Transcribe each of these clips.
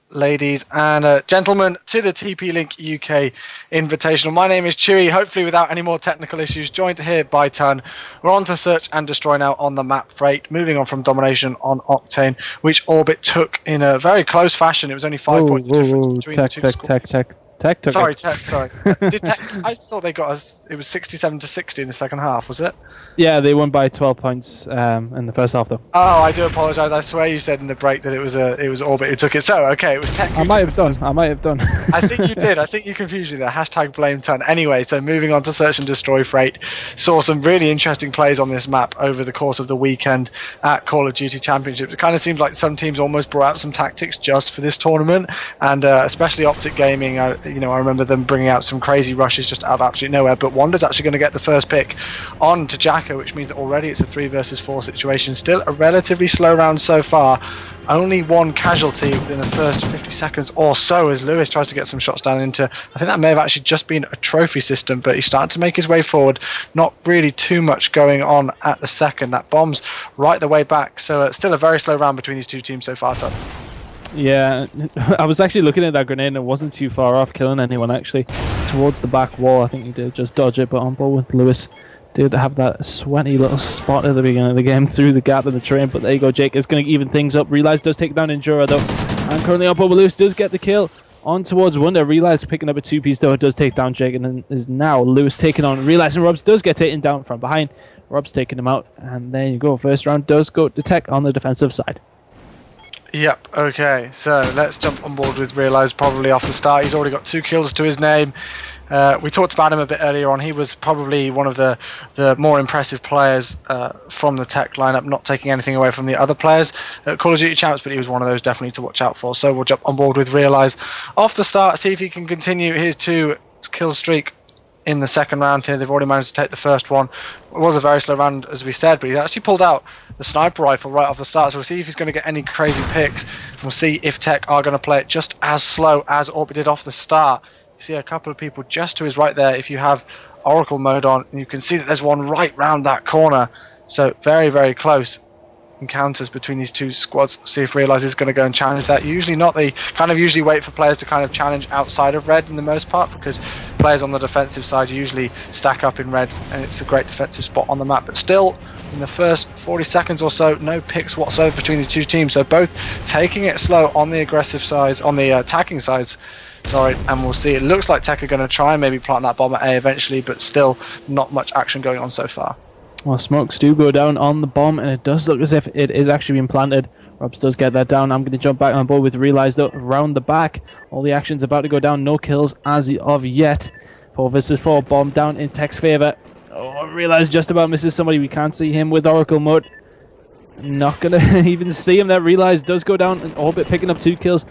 ladies and gentlemen, to the TP-LINK UK Invitational. My name is Chewy, hopefully without any more technical issues, joined here by Ton. We're on to Search and Destroy now on the map Freight, moving on from domination on Octane, which Orbit took in a very close fashion. It was only 5 points difference between the two scores. Tech took sorry, it. Tech, sorry. Did Tech, I thought they got us, it was 67-60 in the second half, was it? Yeah, they won by 12 points in the first half, though. Oh, I do apologise. I swear you said in the break that it was Orbit who took it. So, okay, it was Tech. I might have done. I think you did. I think you confused you there. Hashtag blame Ton. Anyway, so moving on to Search and Destroy Freight. Saw some really interesting plays on this map over the course of the weekend at Call of Duty Championships. It kind of seems like some teams almost brought out some tactics just for this tournament, and especially Optic Gaming. I remember them bringing out some crazy rushes just out of absolutely nowhere. But Wanda's actually going to get the first pick on to Jacko, which means that already it's a 3 versus 4 situation. Still a relatively slow round so far. Only one casualty within the first 50 seconds or so as Lewis tries to get some shots down into, I think that may have actually just been a trophy system, but he's starting to make his way forward. Not really too much going on at the second. That bomb's right the way back, so still a very slow round between these two teams so far, Todd. Yeah, I was actually looking at that grenade and it wasn't too far off killing anyone actually. Towards the back wall, I think he did just dodge it, but on ball with Lewis. Did have that sweaty little spot at the beginning of the game through the gap in the train, but there you go. Jake is going to even things up. Realize does take down Endura though, and currently on ball with Lewis does get the kill on towards Wonder. Realize picking up a 2-piece though, does take down Jake, and then is now Lewis taking on Realize, and Robs does get taken down from behind. Robs taking him out, and there you go. First round does go to Tech on the defensive side. Yep, okay, so let's jump on board with Realize probably off the start. He's already got 2 kills to his name. We talked about him a bit earlier on. He was probably one of the more impressive players from the Tech lineup, not taking anything away from the other players at Call of Duty Champs, but he was one of those definitely to watch out for. So we'll jump on board with Realize off the start, see if he can continue his 2-kill streak in the second round here. They've already managed to take the first one. It was a very slow round, as we said, but he actually pulled out the sniper rifle right off the start, so we'll see if he's going to get any crazy picks. We'll see if Tech are going to play it just as slow as Orbit did off the start. You see a couple of people just to his right there if you have Oracle mode on, and you can see that there's one right round that corner. So very, very close encounters between these two squads. See if Realize is going to go and challenge that. Usually not. They kind of usually wait for players to kind of challenge outside of red in the most part, because players on the defensive side usually stack up in red, and it's a great defensive spot on the map. But still, in the first 40 seconds or so, no picks whatsoever between the two teams. So both taking it slow on the aggressive sides, on the attacking sides. Sorry, and we'll see. It looks like Tech are going to try and maybe plant that bomb at A eventually, but still not much action going on so far. Well, smokes do go down on the bomb, and it does look as if it is actually being planted. Robs does get that down. I'm going to jump back on board with Realize though, around the back. All the action's about to go down. No kills as of yet. 4 versus 4, bomb down in Tech's favour. Oh, Realize just about misses somebody. We can't see him with Oracle mode. Not going to even see him. That Realize does go down, and Orbit picking up 2 kills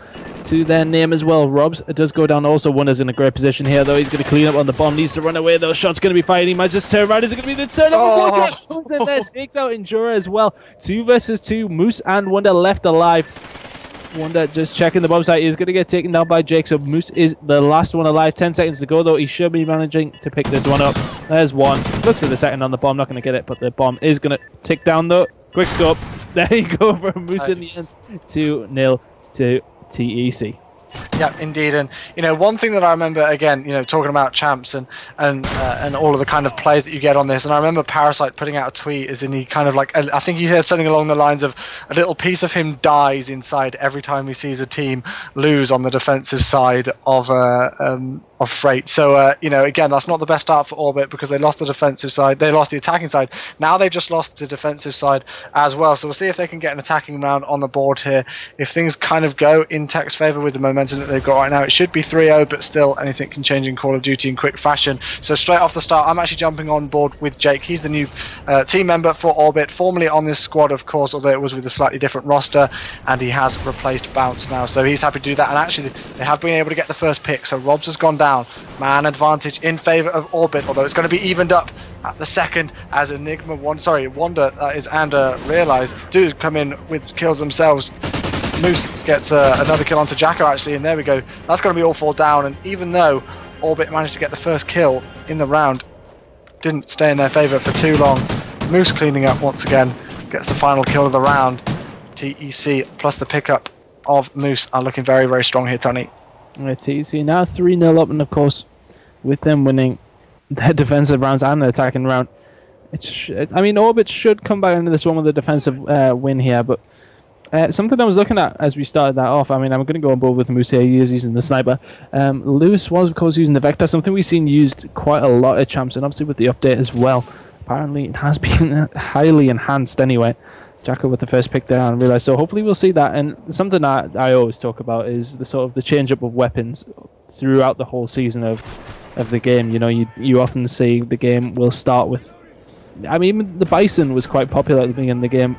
to their name as well. Robs does go down also. Wonder's in a great position here though. He's going to clean up on the bomb. Needs to run away though. Shot's going to be fired. He might just turn around. Is it going to be the turn? Comes in there, takes out Endura as well. 2 versus 2. Moose and Wonder left alive. Wonder just checking the bomb site. He's going to get taken down by Jake. So Moose is the last one alive. 10 seconds to go though. He should be managing to pick this one up. There's one. Looks at the second on the bomb. Not going to get it, but the bomb is going to tick down though. Quick scope. There you go for Moose in the end. 2-0 to TEC. Yeah, indeed. And one thing that I remember, again, talking about champs and all of the kind of plays that you get on this, and I remember Parasite putting out a tweet, as in he kind of like, I think he said something along the lines of a little piece of him dies inside every time he sees a team lose on the defensive side of Freight. So again, that's not the best start for Orbit, because they lost the defensive side, they lost the attacking side. Now they just lost the defensive side as well. So we'll see if they can get an attacking round on the board here. If things kind of go in Tech's favour with the momentum that they've got right now, it should be 3-0, but still anything can change in Call of Duty in quick fashion. So straight off the start, I'm actually jumping on board with Jake. He's the new team member for Orbit, formerly on this squad of course, although it was with a slightly different roster, and he has replaced Bounce now, so he's happy to do that. And actually they have been able to get the first pick, so Robs has gone down. Man advantage in favour of Orbit, although it's going to be evened up at the second as Wonder and Realize do come in with kills themselves. Moose gets another kill onto Jacko actually, and there we go. That's going to be all 4 down, and even though Orbit managed to get the first kill in the round, didn't stay in their favour for too long. Moose cleaning up once again, gets the final kill of the round. TEC plus the pickup of Moose are looking very, very strong here, Tony. Right, TEC now 3-0 up, and of course, with them winning their defensive rounds and the attacking round, I mean, Orbit should come back into this one with a defensive win here, but something I was looking at as we started that off, I mean, I'm going to go on board with Moose here. He is using the sniper. Lewis was, of course, using the Vector, something we've seen used quite a lot at Champs, and obviously with the update as well. Apparently, it has been highly enhanced anyway. Jacko with the first pick there, and realised. So hopefully we'll see that. And something that I always talk about is the sort of the change-up of weapons throughout the whole season of the game. You know, you often see the game will start with, I mean, the Bison was quite popular at the beginning of the game.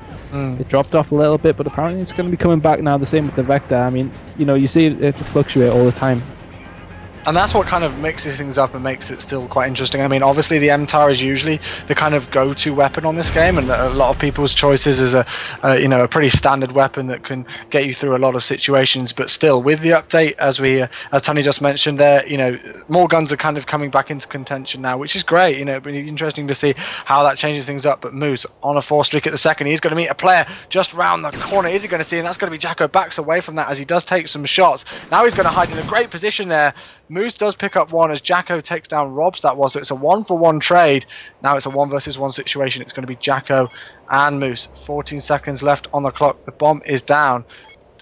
It dropped off a little bit, but apparently it's going to be coming back now. The same with the Vector. I mean, you know, you see it fluctuate all the time. And that's what kind of mixes things up and makes it still quite interesting. I mean, obviously the MTAR is usually the kind of go-to weapon on this game, and a lot of people's choices is a pretty standard weapon that can get you through a lot of situations. But still, with the update, as Tony just mentioned there, you know, more guns are kind of coming back into contention now, which is great. You know, it'll be interesting to see how that changes things up. But Moose on a 4 streak at the second, he's going to meet a player just round the corner. Is he going to see? And that's going to be Jacko. Backs away from that as he does take some shots. Now he's going to hide in a great position there. Moose does pick up one as Jacko takes down Robs. That was, so it's a 1-for-1 trade. Now it's a 1 versus 1 situation. It's going to be Jacko and Moose. 14 seconds left on the clock. The bomb is down,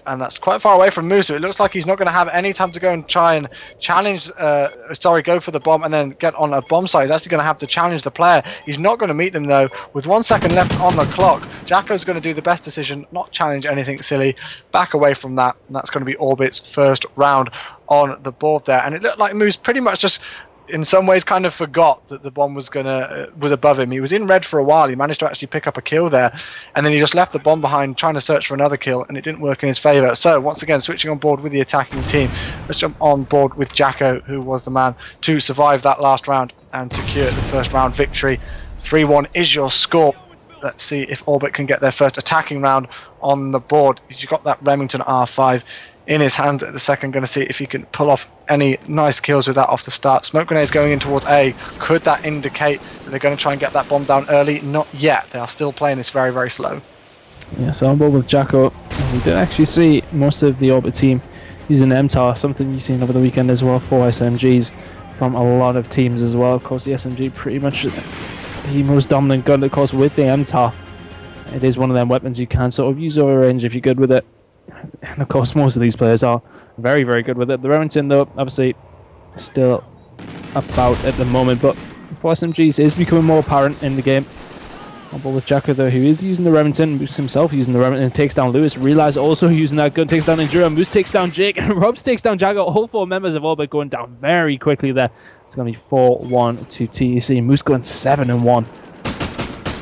and that's quite far away from Moose, so it looks like he's not going to have any time to go and try and challenge, go for the bomb and then get on a bomb site. He's actually going to have to challenge the player. He's not going to meet them though. With 1 second left on the clock, Jacko's going to do the best decision, not challenge anything silly, back away from that, and that's going to be Orbit's first round on the board there. And it looked like Moose pretty much just, in some ways, kind of forgot that the bomb was above him. He was in red for a while. He managed to actually pick up a kill there, and then he just left the bomb behind, trying to search for another kill, and it didn't work in his favour. So once again, switching on board with the attacking team. Let's jump on board with Jacko, who was the man to survive that last round and secure the first round victory. 3-1 is your score. Let's see if Orbit can get their first attacking round on the board. He's got that Remington R5 in his hand at the second. Going to see if he can pull off any nice kills with that off the start. Smoke grenades going in towards A. Could that indicate that they're going to try and get that bomb down early? Not yet. They are still playing this very, very slow. Yeah, so on board with Jacko. We did actually see most of the Orbit team using MTAR, something you've seen over the weekend as well, for SMGs from a lot of teams as well. Of course, the SMG pretty much the most dominant gun, of course, with the MTAR. It is one of them weapons you can sort of use over range if you're good with it. And of course, most of these players are very, very good with it. The Remington, though, obviously still about at the moment, but for SMGs is becoming more apparent in the game. On board with Jacko, though, who is using the Remington, Moose himself using the Remington, takes down Lewis. Realize also using that gun, takes down Enduro. Moose takes down Jake, and Robs takes down Jacko. All 4 members of Orbit going down very quickly there. It's going to be 4-1 to TEC. Moose going 7-1.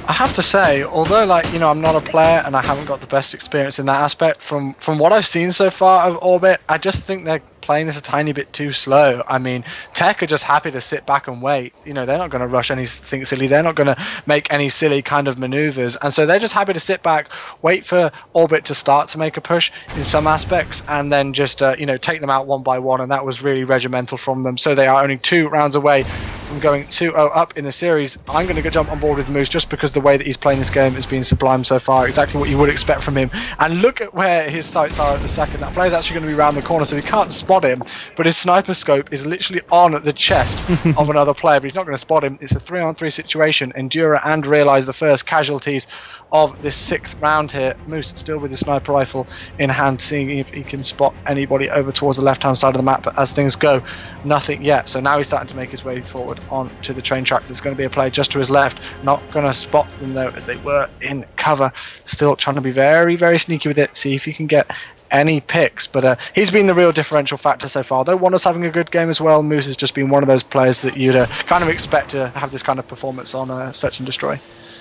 I have to say, although, like, you know, I'm not a player and I haven't got the best experience in that aspect, from what I've seen so far of Orbit, I just think they're playing this a tiny bit too slow. I mean, TEC are just happy to sit back and wait. You know, they're not going to rush anything silly. They're not going to make any silly kind of maneuvers. And so they're just happy to sit back, wait for Orbit to start to make a push in some aspects, and then just, take them out one by one. And that was really regimental from them. So they are only 2 rounds away from going 2-0 up in the series. I'm going to jump on board with Moose just because the way that he's playing this game has been sublime so far. Exactly what you would expect from him. And look at where his sights are at the second. That player's actually going to be around the corner, so he can't spot him, but his sniper scope is literally on the chest of another player, but he's not going to spot him. It's a 3-on-3 situation. Endura and Realize the first casualties of this 6th round here. Moose still with his sniper rifle in hand, seeing if he can spot anybody over towards the left hand side of the map, but as things go, nothing yet. So now he's starting to make his way forward onto the train tracks. There's going to be a player just to his left, not going to spot them though, as they were in cover. Still trying to be very, very sneaky with it, see if he can get any picks, but he's been the real differential factor so far. Though Wanda's having a good game as well, Moose has just been one of those players that you'd kind of expect to have this kind of performance on Search and Destroy.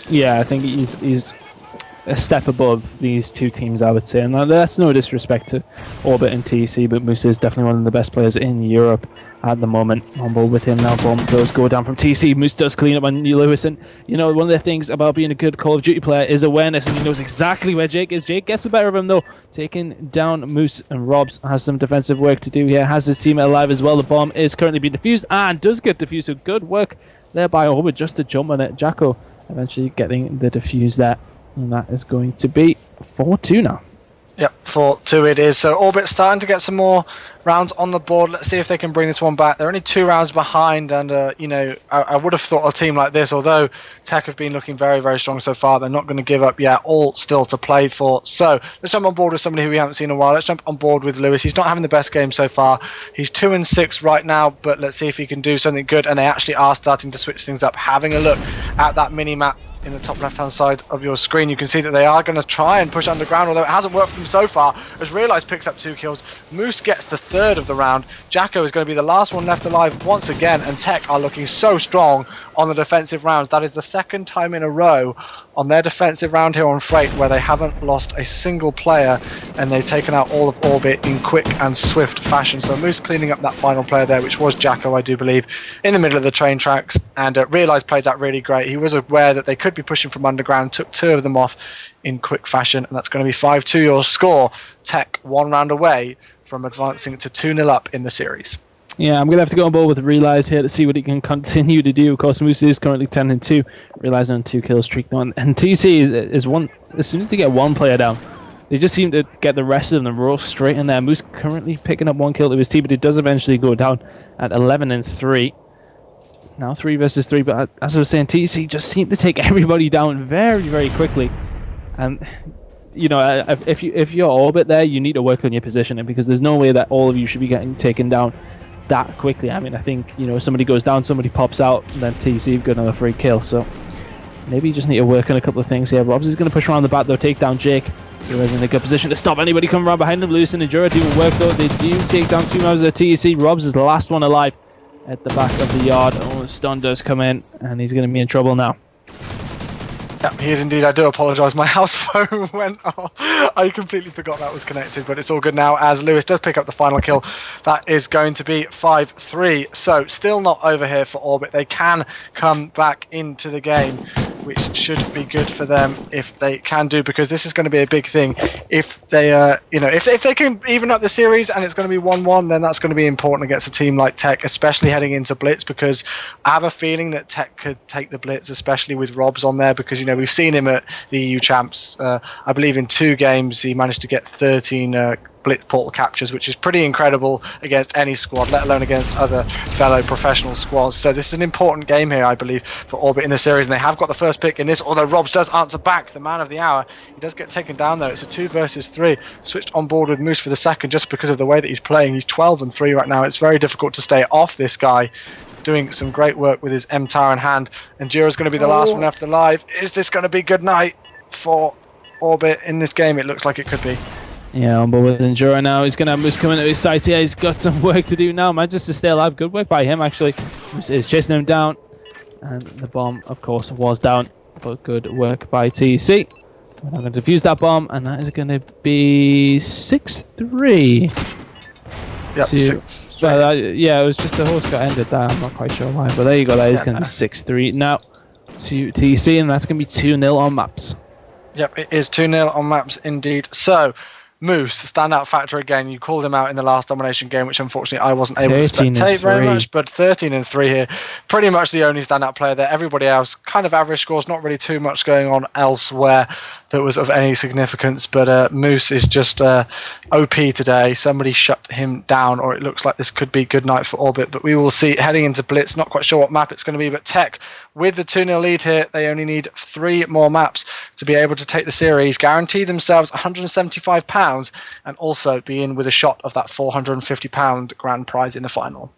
Yeah, I think he's a step above these 2 teams, I would say. And that's no disrespect to Orbit and TEC, but Moose is definitely one of the best players in Europe at the moment. On board with him now. Bomb does go down from TEC. Moose does clean up on Lewis. And, you know, one of the things about being a good Call of Duty player is awareness, and he knows exactly where Jake is. Jake gets the better of him, though, taking down Moose, and Robs has some defensive work to do here. Has his teammate alive as well. The bomb is currently being defused and does get defused, so good work there by Orbit just to jump on it. Jacko eventually getting the defuse there. And that is going to be 4-2 now. Yep, 4-2 it is. So Orbit starting to get some more rounds on the board. Let's see if they can bring this one back. They're only 2 rounds behind, and I would have thought a team like this, although Tech have been looking very, very strong so far, they're not going to give up yet. All still to play for. So let's jump on board with somebody who we haven't seen in a while. Let's jump on board with Lewis. He's not having the best game so far. He's 2-6 right now, but let's see if he can do something good. And they actually are starting to switch things up. Having a look at that mini map in the top left hand side of your screen, you can see that they are going to try and push underground, although it hasn't worked for them so far, as Realize picks up 2 kills. Moose gets the 3rd of the round. Jacko is going to be the last one left alive once again, and Tech are looking so strong on the defensive rounds. That is the 2nd time in a row on their defensive round here on Freight where they haven't lost a single player, and they've taken out all of Orbit in quick and swift fashion. So Moose cleaning up that final player there, which was Jacko, I do believe, in the middle of the train tracks, and Realize played that really great. He was aware that they could be pushing from underground, took 2 of them off in quick fashion, and that's going to be 5-2 your score. Tech 1 round away from advancing to 2-0 up in the series. Yeah, I'm going to have to go on board with Realize here to see what he can continue to do. Of course, Moose is currently 10-2. Realize on 2 kill streak now. And TC is one. As soon as they get one player down, they just seem to get the rest of them roll straight in there. Moose currently picking up 1 kill to his team, but it does eventually go down at 11-3. Now 3 versus 3, but as I was saying, TC just seem to take everybody down very, very quickly. And if you're Orbit there, you need to work on your positioning, because there's no way that all of you should be getting taken down that quickly. I mean, I think, somebody goes down, somebody pops out, and then TC have got another free kill. So maybe you just need to work on a couple of things here. Robs is going to push around the back though, take down Jake. He was in a good position to stop anybody coming around behind him. Lewis and Endura doing work though. They do take down 2 members of TEC. Robs is the last one alive at the back of the yard. Oh, stun does come in, and he's going to be in trouble now. Yep, he is indeed. I do apologise. My house phone went off. I completely forgot that was connected, but it's all good now as Lewis does pick up the final kill. That is going to be 5-3. So still not over here for Orbit. They can come back into the game, which should be good for them if they can do, because this is going to be a big thing. If they, if they can even up the series and it's going to be 1-1, then that's going to be important against a team like Tech, especially heading into Blitz, because I have a feeling that Tech could take the Blitz, especially with Robs on there, because we've seen him at the EU Champs. I believe in 2 games he managed to get 13 Blitz portal captures, which is pretty incredible against any squad, let alone against other fellow professional squads. So this is an important game here, I believe, for Orbit in the series, and they have got the first pick in this, although Robs does answer back, the man of the hour. He does get taken down though. It's a 2 versus 3. Switched on board with Moose for the second just because of the way that he's playing. He's 12-3 right now. It's very difficult to stay off this guy, doing some great work with his M-Tower in hand. And Jira's going to be the last one left alive. Is this going to be good night for Orbit in this game? It looks like it could be. Yeah, on board with Endura now. He's going to have Moose coming to his side here. He's got some work to do now. Manages to stay alive. Good work by him, actually. Moose is chasing him down. And the bomb, of course, was down. But good work by TEC. We're now going to defuse that bomb. And that is going to be 6-3. Yep, 6. Yeah, it was just the horse got ended there. I'm not quite sure why. But there you go. That is going to be 6-3 now to TEC. And that's going to be 2-0 on maps. Yep, it is 2-0 on maps indeed. So, Moose, standout factor again. You called him out in the last domination game, which unfortunately I wasn't able to spectate very much, but 13-3 here. Pretty much the only standout player there. Everybody else, kind of average scores, not really too much going on elsewhere that was of any significance, but Moose is just OP today. Somebody shut him down, or it looks like this could be good night for Orbit, but we will see heading into Blitz. Not quite sure what map it's going to be, but Tech, with the 2-0 lead here, they only need 3 more maps to be able to take the series, guarantee themselves £175, and also be in with a shot of that £450 grand prize in the final.